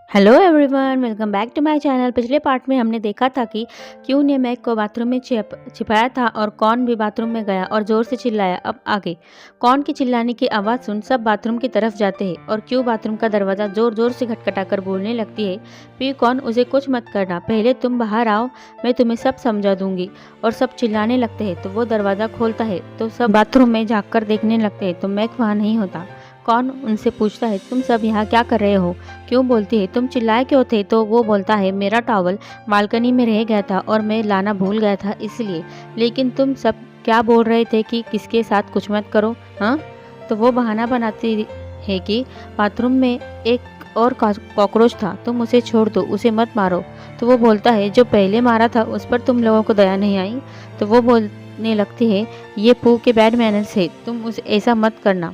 Hello everyone, welcome back to my channel. पिछले part में हमने देखा था कि क्यू ने मैक को बाथरूम में छिपाया था और कॉन भी बाथरूम में गया और ज़ोर से चिल्लाया। अब आगे कॉन की चिल्लाने की आवाज़ सुन सब बाथरूम की तरफ जाते हैं और क्यू बाथरूम का दरवाज़ा ज़ोर ज़ोर से खटखटाकर बोलने लगती है, पी कॉन, उसे कुछ मत करना, पहले तुम बाहर आओ, मैं तुम्हें सब समझा दूंगी। और सब चिल्लाने लगते हैं तो वो दरवाज़ा खोलता है तो सब बाथरूम में झाँक कर देखने लगते हैं तो मैक वहाँ नहीं होता। कॉन उनसे पूछता है, तुम सब यहाँ क्या कर रहे हो? क्यों बोलती है, तुम चिल्लाए क्यों थे? तो वो बोलता है, मेरा टॉवल बालकनी में रह गया था और मैं लाना भूल गया था इसलिए। लेकिन तुम सब क्या बोल रहे थे कि किसके साथ कुछ मत करो, हाँ? तो वो बहाना बनाती है कि बाथरूम में एक और कॉकरोच था, तुम उसे छोड़ दो, उसे मत मारो। तो वो बोलता है, जो पहले मारा था उस पर तुम लोगों को दया नहीं आई? तो वो बोलने लगती है, ये पू के बैड मैनर्स है, तुम उसे ऐसा मत करना।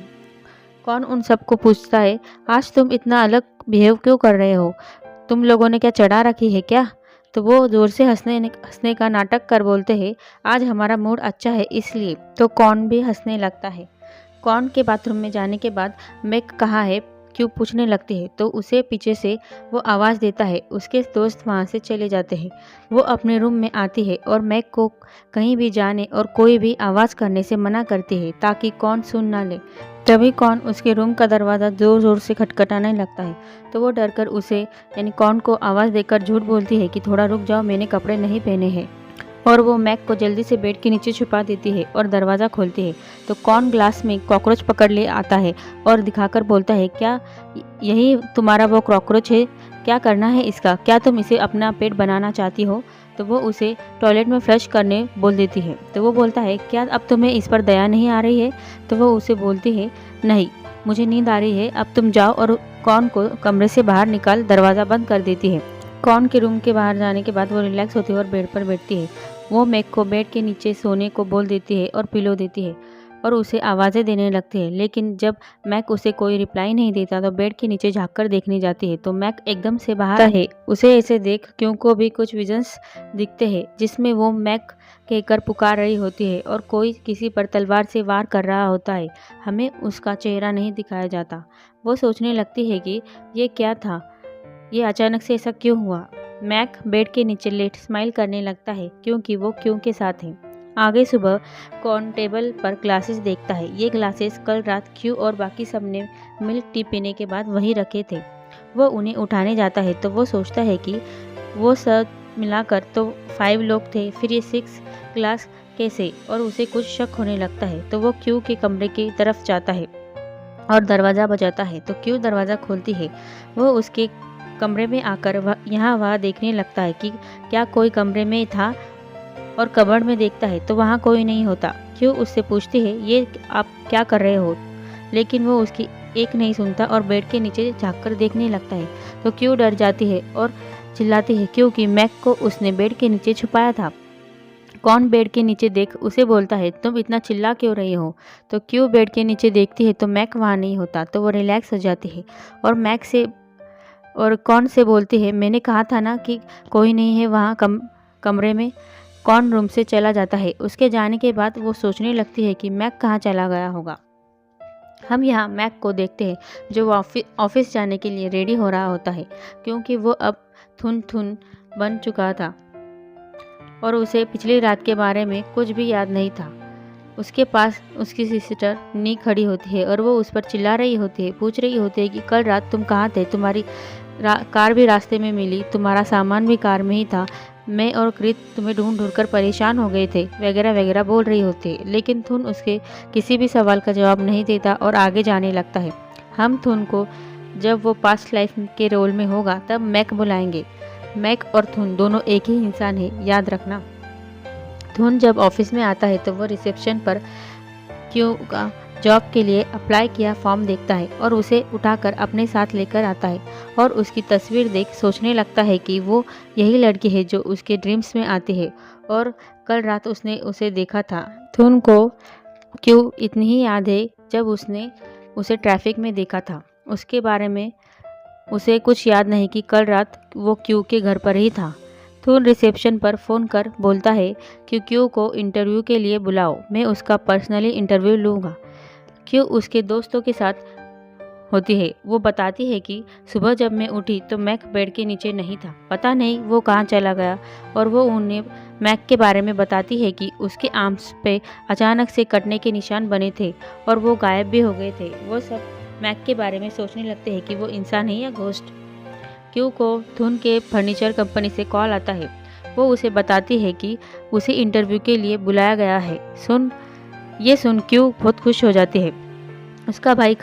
कौन उन सबको पूछता है, आज तुम इतना अलग बिहेव क्यों कर रहे हो? तुम लोगों ने क्या चढ़ा रखी है क्या? तो वो जोर से हंसने का नाटक कर बोलते हैं, आज हमारा मूड अच्छा है इसलिए। तो कौन भी हंसने लगता है। कौन के बाथरूम में जाने के बाद मैक कहाँ है क्यों पूछने लगती है तो उसे पीछे से वो आवाज़ देता है। उसके दोस्त वहाँ से चले जाते हैं। वो अपने रूम में आती है और मैक को कहीं भी जाने और कोई भी आवाज़ करने से मना करती है ताकि कौन सुन ना ले। तभी कौन उसके रूम का दरवाज़ा ज़ोर ज़ोर से खटखटाने लगता है तो वो डरकर उसे यानी कौन को आवाज़ देकर झूठ बोलती है कि थोड़ा रुक जाओ, मैंने कपड़े नहीं पहने हैं। और वो मैक को जल्दी से बेड के नीचे छुपा देती है और दरवाज़ा खोलती है तो कौन ग्लास में कॉकरोच पकड़ ले आता है और दिखाकर बोलता है, क्या यही तुम्हारा वो कॉकरोच है? क्या करना है इसका? क्या तुम इसे अपना पेट बनाना चाहती हो? तो वो उसे टॉयलेट में फ्लश करने बोल देती है। तो वो बोलता है, क्या अब तुम्हें इस पर दया नहीं आ रही है? तो वो उसे बोलती है, नहीं, मुझे नींद आ रही है, अब तुम जाओ। और कौन को कमरे से बाहर निकाल दरवाज़ा बंद कर देती है। कौन के रूम के बाहर जाने के बाद वो रिलैक्स होती है और बेड पर बैठती है। वो मैक को बेड के नीचे सोने को बोल देती है और पिलो देती है और उसे आवाज़ें देने लगती है। लेकिन जब मैक उसे कोई रिप्लाई नहीं देता तो बेड के नीचे झांककर देखने जाती है तो मैक एकदम से बाहर आता है। उसे ऐसे देख क्यों को भी कुछ विजन्स दिखते हैं जिसमें वो मैक कहकर पुकार रही होती है और कोई किसी पर तलवार से वार कर रहा होता है। हमें उसका चेहरा नहीं दिखाया जाता। वो सोचने लगती है कि ये क्या था, ये अचानक से ऐसा क्यों हुआ। मैक बेड के नीचे लेट स्माइल करने लगता है क्योंकि वो क्यों के साथ है। आगे सुबह कौन टेबल पर ग्लासेस देखता है। ये ग्लासेस कल रात क्यू और बाकी सब ने मिल्क टी पीने के बाद वहीं रखे थे। वो उन्हें उठाने जाता है तो वो सोचता है कि वो सब मिलाकर तो 5 लोग थे, फिर ये 6 ग्लास कैसे, और उसे कुछ शक होने लगता है। तो वो क्यू के कमरे की तरफ जाता है और दरवाज़ा बजाता है तो क्यू दरवाज़ा खोलती है। वो उसके कमरे में आकर यहाँ वहाँ देखने लगता है कि क्या कोई कमरे में था और कबर्ड में देखता है तो वहाँ कोई नहीं होता। क्यों उससे पूछती है, ये आप क्या कर रहे हो? लेकिन वो उसकी एक नहीं सुनता और बेड के नीचे झांककर देखने लगता है तो क्यों डर जाती है और चिल्लाती है क्योंकि मैक को उसने बेड के नीचे छुपाया था। कौन बेड के नीचे देख उसे बोलता है, तुम इतना चिल्ला क्यों रही हो? तो क्यों बेड के नीचे देखती है तो मैक वहाँ नहीं होता तो वो रिलैक्स हो जाती है और मैक से और कौन से बोलती है, मैंने कहा था ना कि कोई नहीं है वहाँ कमरे में। कौन रूम से चला जाता है। उसके जाने के बाद वो सोचने लगती है कि मैक कहाँ चला गया होगा। हम यहाँ मैक को देखते हैं जो ऑफिस जाने के लिए रेडी हो रहा होता है क्योंकि वो अब थुन थुन बन चुका था और उसे पिछली रात के बारे में कुछ भी याद नहीं था। उसके पास उसकी सिस्टर नी खड़ी होती है और वो उस पर चिल्ला रही होती है, पूछ रही होती है कि कल रात तुम कहाँ थे? तुम्हारी कार भी रास्ते में मिली, तुम्हारा सामान भी कार में ही था, मैं और कृत तुम्हें ढूंढ ढूंढ कर परेशान हो गए थे, वगैरह वगैरह बोल रही होती है। लेकिन थुन उसके किसी भी सवाल का जवाब नहीं देता और आगे जाने लगता है। हम थुन को जब वो पास्ट लाइफ के रोल में होगा तब मैक बुलाएंगे। मैक और थुन दोनों एक ही इंसान है, याद रखना। थुन जब ऑफिस में आता है तो वो रिसेप्शन पर क्यू का जॉब के लिए अप्लाई किया फॉर्म देखता है और उसे उठाकर अपने साथ लेकर आता है और उसकी तस्वीर देख सोचने लगता है कि वो यही लड़की है जो उसके ड्रीम्स में आती है और कल रात उसने उसे देखा था। थुन को क्यू इतनी ही याद है जब उसने उसे ट्रैफिक में देखा था। उसके बारे में उसे कुछ याद नहीं कि कल रात वो क्यू के घर पर ही था। थून रिसेप्शन पर फ़ोन कर बोलता है कि क्यू को इंटरव्यू के लिए बुलाओ, मैं उसका पर्सनली इंटरव्यू लूँगा। क्यू उसके दोस्तों के साथ होती है। वो बताती है कि सुबह जब मैं उठी तो मैक बेड के नीचे नहीं था, पता नहीं वो कहाँ चला गया। और वो उन्हें मैक के बारे में बताती है कि उसके आर्म्स पे अचानक से कटने के निशान बने थे और वो गायब भी हो गए थे। वो सब मैक के बारे में सोचने लगते हैं कि वो इंसान है या घोस्ट। क्यू को धुन के फर्नीचर कंपनी से कॉल आता है। वो उसे बताती है कि उसे इंटरव्यू के लिए बुलाया गया है। ये सुन क्यू बहुत खुश हो जाती है। उसका भाई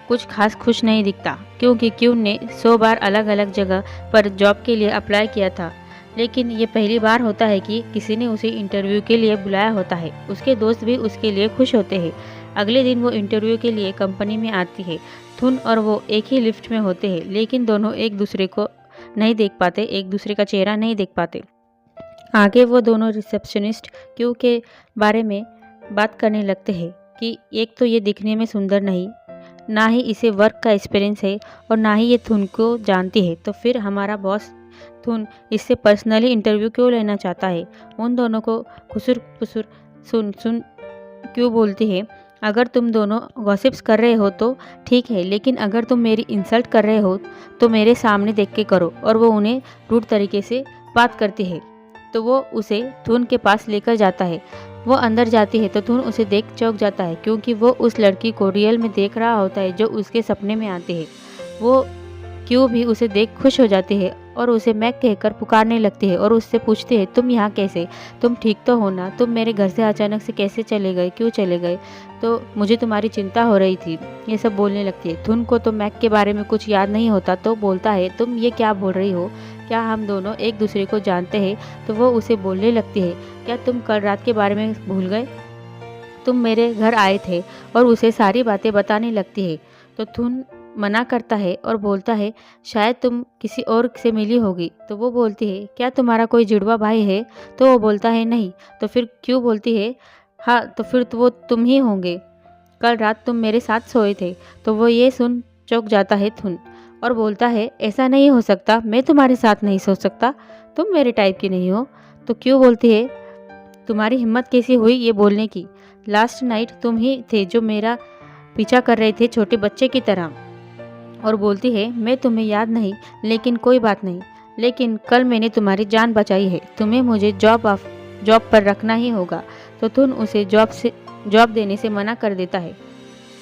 कुछ खास खुश नहीं दिखता, क्योंकि क्यू ने 100 बार अलग अलग जगह पर जॉब के लिए अप्लाई किया था, लेकिन ये पहली बार होता है कि किसी ने उसे इंटरव्यू के लिए बुलाया होता है। उसके दोस्त भी उसके लिए खुश होते हैं। अगले दिन वो इंटरव्यू के लिए कंपनी में आती है। धुन और वो एक ही लिफ्ट में होते हैं, लेकिन दोनों एक दूसरे को नहीं देख पाते, एक दूसरे का चेहरा नहीं देख पाते। आगे वो दोनों रिसेप्शनिस्ट क्यू के बारे में बात करने लगते हैं कि एक तो ये दिखने में सुंदर नहीं, ना ही इसे वर्क का एक्सपीरियंस है और ना ही ये धुन को जानती है, तो फिर हमारा बॉस धुन इससे पर्सनली इंटरव्यू क्यों लेना चाहता है। उन दोनों को खुसुर पुसुर सुन क्यों बोलती है, अगर तुम दोनों गॉसिप्स कर रहे हो तो ठीक है, लेकिन अगर तुम मेरी इंसल्ट कर रहे हो तो मेरे सामने देख के करो। और वो उन्हें रूड तरीके से बात करती है, तो वो उसे धुन के पास लेकर जाता है। वो अंदर जाती है तो धुन उसे देख चौंक जाता है, क्योंकि वो उस लड़की को रियल में देख रहा होता है जो उसके सपने में आती है। वो क्यू भी उसे देख खुश हो जाती है और उसे मैक कहकर पुकारने लगती है और उससे पूछती है, तुम यहाँ कैसे, तुम ठीक तो हो ना, तुम मेरे घर से अचानक से कैसे चले गए, क्यों चले गए, तो मुझे तुम्हारी चिंता हो रही थी। ये सब बोलने लगती है। धुन को तो मैक के बारे में कुछ याद नहीं होता, तो बोलता है, तुम ये क्या बोल रही हो, क्या हम दोनों एक दूसरे को जानते हैं। तो वो उसे बोलने लगती है, क्या तुम कल रात के बारे में भूल गए, तुम मेरे घर आए थे, और उसे सारी बातें बताने लगती है। तो धुन मना करता है और बोलता है, शायद तुम किसी और से मिली होगी। तो वो बोलती है, क्या तुम्हारा कोई जुड़वा भाई है। तो वो बोलता है, नहीं। तो फिर क्यों बोलती है, हाँ तो फिर तो वो तुम ही होंगे, कल रात तुम मेरे साथ सोए थे। तो वो ये सुन चौंक जाता है धुन और बोलता है, ऐसा नहीं हो सकता, मैं तुम्हारे साथ नहीं सो सकता, तुम मेरे टाइप की नहीं हो। तो क्यों बोलती है, तुम्हारी हिम्मत कैसी हुई ये बोलने की, लास्ट नाइट तुम ही थे जो मेरा पीछा कर रहे थे छोटे बच्चे की तरह। और बोलती है, मैं तुम्हें याद नहीं, लेकिन कोई बात नहीं, लेकिन कल मैंने तुम्हारी जान बचाई है, तुम्हें मुझे जॉब पर रखना ही होगा। तो धुन उसे जॉब देने से मना कर देता है।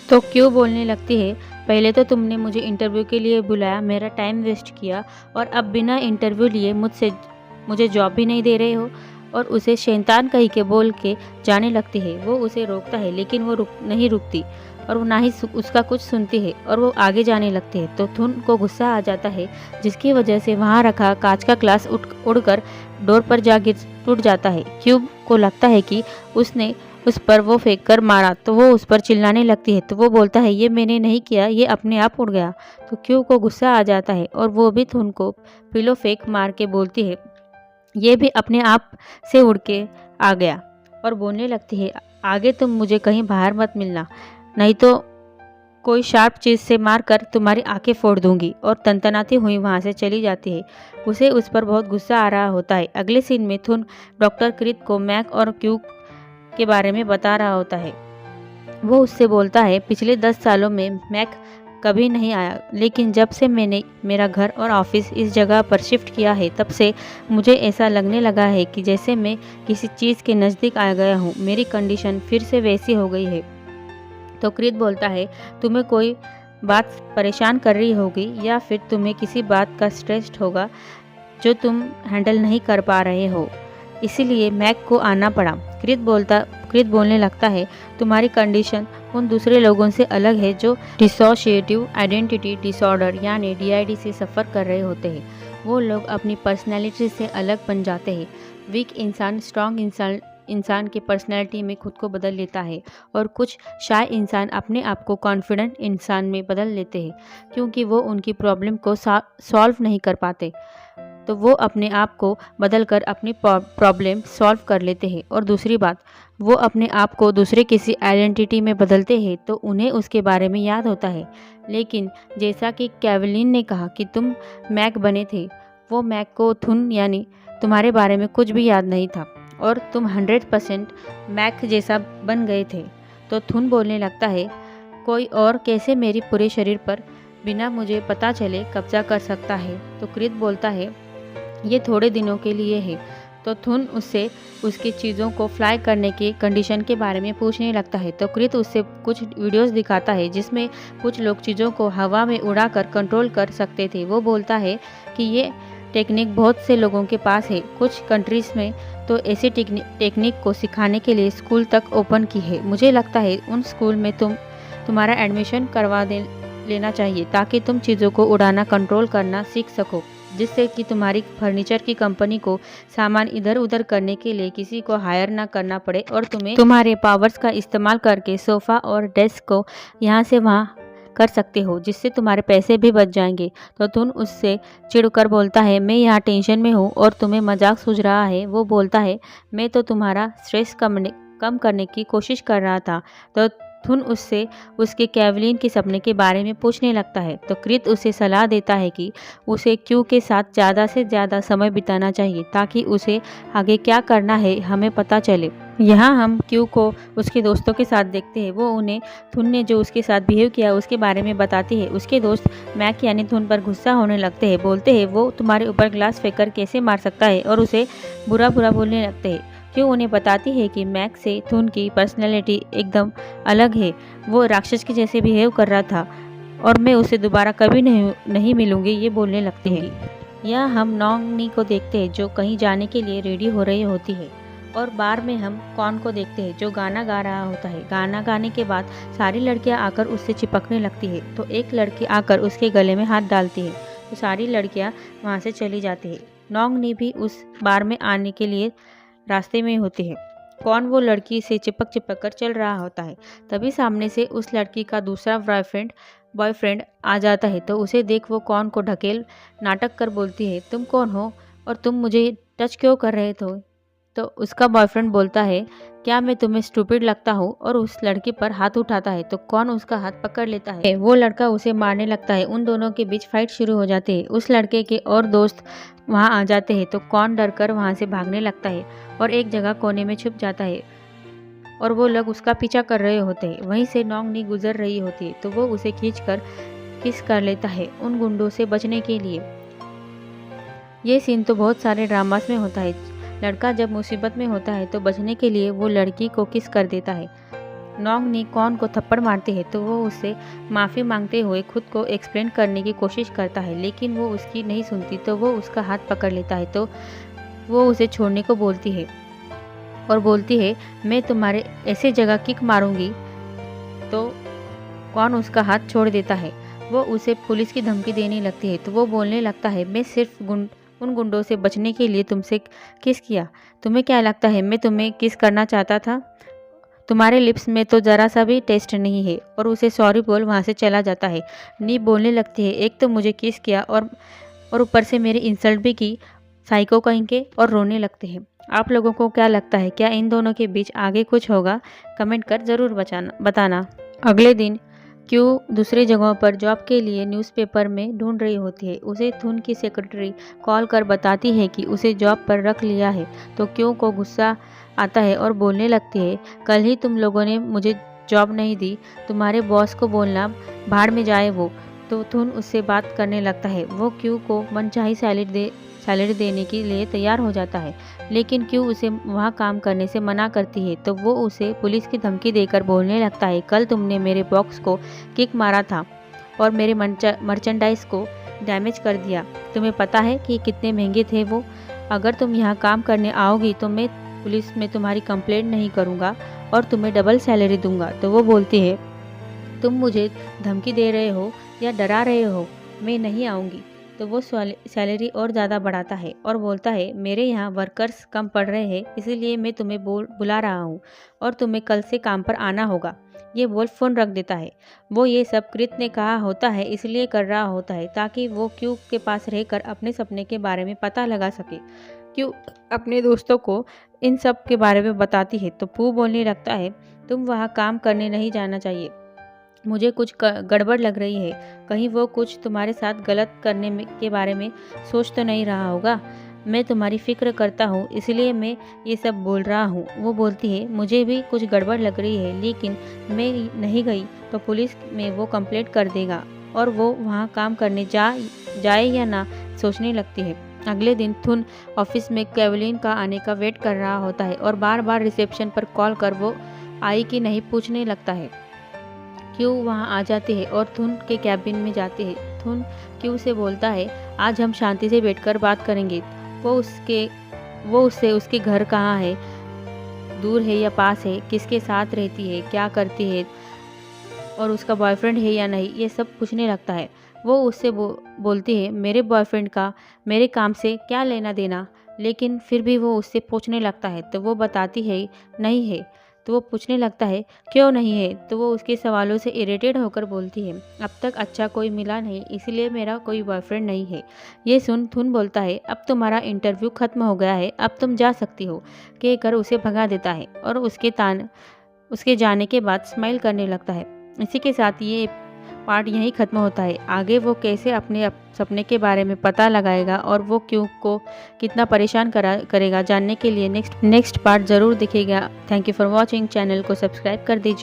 तो क्यों बोलने लगती है, पहले तो तुमने मुझे इंटरव्यू के लिए बुलाया, मेरा टाइम वेस्ट किया, और अब बिना इंटरव्यू लिए मुझे जॉब भी नहीं दे रहे हो। और उसे शैतान कही के बोल के जाने लगती है। वो उसे रोकता है, लेकिन वो नहीं रुकती और वो ना ही उसका कुछ सुनती है और वो आगे जाने लगती है। तो धुन को गुस्सा आ जाता है, जिसकी वजह से वहाँ रखा कांच का ग्लास उड़कर डोर पर जा गिर टूट जाता है। क्यूब को लगता है कि उसने उस पर वो फेंक कर मारा, तो वो उस पर चिल्लाने लगती है। तो वो बोलता है, ये मैंने नहीं किया, ये अपने आप उड़ गया। तो क्यूब को गुस्सा आ जाता है और वो भी धुन को पिलो फेंक मार के बोलती है, ये भी अपने आप से उड़ के आ गया। और बोलने लगती है, आगे तुम मुझे कहीं बाहर मत मिलना, नहीं तो कोई शार्प चीज़ से मारकर तुम्हारी आंखें फोड़ दूंगी। और तनतनाती हुई वहाँ से चली जाती है। उसे उस पर बहुत गुस्सा आ रहा होता है। अगले सीन में धुन डॉक्टर क्रित को मैक और क्यू के बारे में बता रहा होता है। वो उससे बोलता है, पिछले 10 सालों में मैक कभी नहीं आया, लेकिन जब से मैंने मेरा घर और ऑफिस इस जगह पर शिफ्ट किया है, तब से मुझे ऐसा लगने लगा है कि जैसे मैं किसी चीज़ के नज़दीक आ गया हूँ। मेरी कंडीशन फिर से वैसी हो गई है। तो क्रित बोलता है, तुम्हें कोई बात परेशान कर रही होगी या फिर तुम्हें किसी बात का स्ट्रेस होगा जो तुम हैंडल नहीं कर पा रहे हो, इसीलिए मैक को आना पड़ा। क्रित बोलने लगता है, तुम्हारी कंडीशन उन दूसरे लोगों से अलग है जो डिसोशिएटिव आइडेंटिटी डिसऑर्डर यानी DID से सफ़र कर रहे होते हैं। वो लोग अपनी पर्सनैलिटी से अलग बन जाते हैं। वीक इंसान स्ट्रॉन्ग इंसान के पर्सनैलिटी में खुद को बदल लेता है, और कुछ शाय इंसान अपने आप को कॉन्फिडेंट इंसान में बदल लेते हैं, क्योंकि वो उनकी प्रॉब्लम को सॉल्व नहीं कर पाते, तो वो अपने आप को बदलकर अपनी प्रॉब्लम सॉल्व कर लेते हैं। और दूसरी बात, वो अपने आप को दूसरे किसी आइडेंटिटी में बदलते हैं तो उन्हें उसके बारे में याद होता है। लेकिन जैसा कि कैवलिन ने कहा कि तुम मैक बने थे, वो मैक को धुन यानी तुम्हारे बारे में कुछ भी याद नहीं था और तुम 100% मैक जैसा बन गए थे। तो धुन बोलने लगता है, कोई और कैसे मेरी पूरे शरीर पर बिना मुझे पता चले कब्जा कर सकता है। तो कृत बोलता है ये थोड़े दिनों के लिए है। तो थुन उससे उसकी चीज़ों को फ्लाई करने के कंडीशन के बारे में पूछने लगता है। तो कृत उससे कुछ वीडियोस दिखाता है जिसमें कुछ लोग चीज़ों को हवा में उड़ाकर कंट्रोल कर सकते थे। वो बोलता है कि ये टेक्निक बहुत से लोगों के पास है, कुछ कंट्रीज़ में तो ऐसी टेक्निक को सिखाने के लिए स्कूल तक ओपन की है। मुझे लगता है उन स्कूल में तुम्हारा एडमिशन करवा लेना चाहिए ताकि तुम चीज़ों को उड़ाना कंट्रोल करना सीख सको, जिससे कि तुम्हारी फर्नीचर की कंपनी को सामान इधर उधर करने के लिए किसी को हायर ना करना पड़े और तुम्हें तुम्हारे पावर्स का इस्तेमाल करके सोफ़ा और डेस्क को यहाँ से वहाँ कर सकते हो, जिससे तुम्हारे पैसे भी बच जाएंगे। तो तुम उससे चिढ़कर बोलता है मैं यहाँ टेंशन में हूँ और तुम्हें मजाक सूझ रहा है। वो बोलता है मैं तो तुम्हारा स्ट्रेस कम करने की कोशिश कर रहा था। तो थुन उससे उसके कैवलिन के सपने के बारे में पूछने लगता है। तो कृत उसे सलाह देता है कि उसे क्यू के साथ ज़्यादा से ज़्यादा समय बिताना चाहिए ताकि उसे आगे क्या करना है हमें पता चले। यहाँ हम क्यू को उसके दोस्तों के साथ देखते हैं। वो उन्हें थुन ने जो उसके साथ बिहेव किया उसके बारे में बताती है। उसके दोस्त मैक यानी थुन पर गुस्सा होने लगते हैं। बोलते हैं वो तुम्हारे ऊपर ग्लास फेंककर कैसे मार सकता है और उसे बुरा बुरा बोलने लगते हैं। क्यों उन्हें बताती है कि मैक से थुन की पर्सनैलिटी एकदम अलग है, वो राक्षस के जैसे बिहेव कर रहा था और मैं उसे दोबारा कभी नहीं मिलूंगी, ये बोलने लगती है। यहाँ हम नोंगनी को देखते हैं जो कहीं जाने के लिए रेडी हो रही होती है और बार में हम कॉन को देखते हैं जो गाना गा रहा होता है। गाना गाने के बाद सारी लड़कियाँ आकर उससे चिपकने लगती है। तो एक लड़की आकर उसके गले में हाथ डालती है तो सारी लड़कियाँ वहाँ से चली जाती है। नोंगनी भी उस बार में आने के लिए रास्ते में होती है। कौन वो लड़की से चिपक कर चल रहा होता है। तभी सामने से उस लड़की का दूसरा बॉयफ्रेंड आ जाता है। तो उसे देख वो कौन को ढकेल नाटक कर बोलती है तुम कौन हो और तुम मुझे टच क्यों कर रहे थे। तो उसका बॉयफ्रेंड बोलता है क्या मैं तुम्हें स्टूपिड लगता हूँ और उस लड़की पर हाथ उठाता है। तो कौन उसका हाथ पकड़ लेता है। वो लड़का उसे मारने लगता है। उन दोनों के बीच फाइट शुरू हो जाती है। उस लड़के के और दोस्त वहाँ आ जाते हैं तो कौन डर कर वहाँ से भागने लगता है और एक जगह कोने में छुप जाता है और वो लोग उसका पीछा कर रहे होते हैं। वहीं से नोंगनी गुजर रही होती है तो वो उसे खींचकर किस कर लेता है उन गुंडों से बचने के लिए। ये सीन तो बहुत सारे ड्रामास में होता है। लड़का जब मुसीबत में होता है तो बचने के लिए वो लड़की को किस कर देता है। नोंगनी कौन को थप्पड़ मारती है तो वो उससे माफ़ी मांगते हुए खुद को एक्सप्लेन करने की कोशिश करता है, लेकिन वो उसकी नहीं सुनती। तो वो उसका हाथ पकड़ लेता है तो वो उसे छोड़ने को बोलती है और बोलती है मैं तुम्हारे ऐसे जगह किक मारूंगी। तो कौन उसका हाथ छोड़ देता है। वो उसे पुलिस की धमकी देने लगती है। तो वो बोलने लगता है मैं सिर्फ उन गुंडों से बचने के लिए तुमसे किस किया। तुम्हें क्या लगता है मैं तुम्हें किस करना चाहता था। तुम्हारे लिप्स में तो ज़रा सा भी टेस्ट नहीं है। और उसे सॉरी बोल वहाँ से चला जाता है। नी बोलने लगती है एक तो मुझे किस किया और ऊपर से मेरी इंसल्ट भी की, साइको कहीं के, और रोने लगते हैं। आप लोगों को क्या लगता है क्या इन दोनों के बीच आगे कुछ होगा। कमेंट कर ज़रूर बताना। अगले दिन क्यू दूसरी जगहों पर जॉब के लिए न्यूज़पेपर में ढूंढ रही होती है। उसे थुन की सेक्रेटरी कॉल कर बताती है कि उसे जॉब पर रख लिया है। तो क्यू को गुस्सा आता है और बोलने लगती है कल ही तुम लोगों ने मुझे जॉब नहीं दी, तुम्हारे बॉस को बोलना भाड़ में जाए वो। तो थुन उससे बात करने लगता है। वो क्यू को मनचाही सैलरी देने के लिए तैयार हो जाता है, लेकिन क्यू उसे वहाँ काम करने से मना करती है। तो वो उसे पुलिस की धमकी देकर बोलने लगता है कल तुमने मेरे बॉक्स को किक मारा था और मेरे मर्चेंडाइज को डैमेज कर दिया। तुम्हें पता है कि कितने महंगे थे वो। अगर तुम यहाँ काम करने आओगी तो मैं पुलिस में तुम्हारी कंप्लेंट नहीं करूँगा और तुम्हें डबल सैलरी दूंगा। तो वो बोलती है तुम मुझे धमकी दे रहे हो या डरा रहे हो, मैं नहीं आऊँगी। तो वो सैलरी और ज़्यादा बढ़ाता है और बोलता है मेरे यहाँ वर्कर्स कम पड़ रहे हैं, इसीलिए मैं तुम्हें बुला रहा हूँ और तुम्हें कल से काम पर आना होगा। ये बोल फ़ोन रख देता है। वो ये सब कृत ने कहा होता है इसलिए कर रहा होता है ताकि वो क्यू के पास रहकर अपने सपने के बारे में पता लगा सके। क्यू अपने दोस्तों को इन सब के बारे में बताती है तो पू बोलने लगता है तुम वहाँ काम करने नहीं जाना चाहिए, मुझे कुछ गड़बड़ लग रही है। कहीं वो कुछ तुम्हारे साथ गलत करने के बारे में सोच तो नहीं रहा होगा। मैं तुम्हारी फ़िक्र करता हूँ इसलिए मैं ये सब बोल रहा हूँ। वो बोलती है मुझे भी कुछ गड़बड़ लग रही है, लेकिन मैं नहीं गई तो पुलिस में वो कंप्लेंट कर देगा और वो वहाँ काम करने जाए या ना सोचने लगती है। अगले दिन थुन ऑफिस में केवलिन का आने का वेट कर रहा होता है और बार बार रिसेप्शन पर कॉल कर वो आई कि नहीं पूछने लगता है। क्यू वहाँ आ जाती है और थुन के कैबिन में जाती है। थुन क्यू से बोलता है आज हम शांति से बैठकर बात करेंगे। वो उससे उसके घर कहाँ है, दूर है या पास है, किसके साथ रहती है, क्या करती है और उसका बॉयफ्रेंड है या नहीं, ये सब पूछने लगता है। वो उससे बोलती है मेरे बॉयफ्रेंड का मेरे काम से क्या लेना देना, लेकिन फिर भी वो उससे पूछने लगता है तो वो बताती है नहीं है। तो वो पूछने लगता है क्यों नहीं है, तो वो उसके सवालों से इरिटेट होकर बोलती है अब तक अच्छा कोई मिला नहीं इसलिए मेरा कोई बॉयफ्रेंड नहीं है। ये सुन थुन बोलता है अब तुम्हारा इंटरव्यू खत्म हो गया है, अब तुम जा सकती हो, कहकर उसे भगा देता है और उसके जाने के बाद स्माइल करने लगता है। इसी के साथ ये पार्ट यहीं ख़त्म होता है। आगे वो कैसे अपने सपने के बारे में पता लगाएगा और वो क्यों को कितना परेशान करेगा जानने के लिए नेक्स्ट पार्ट ज़रूर दिखेगा। Thank you for watching. Channel को सब्सक्राइब कर दीजिए।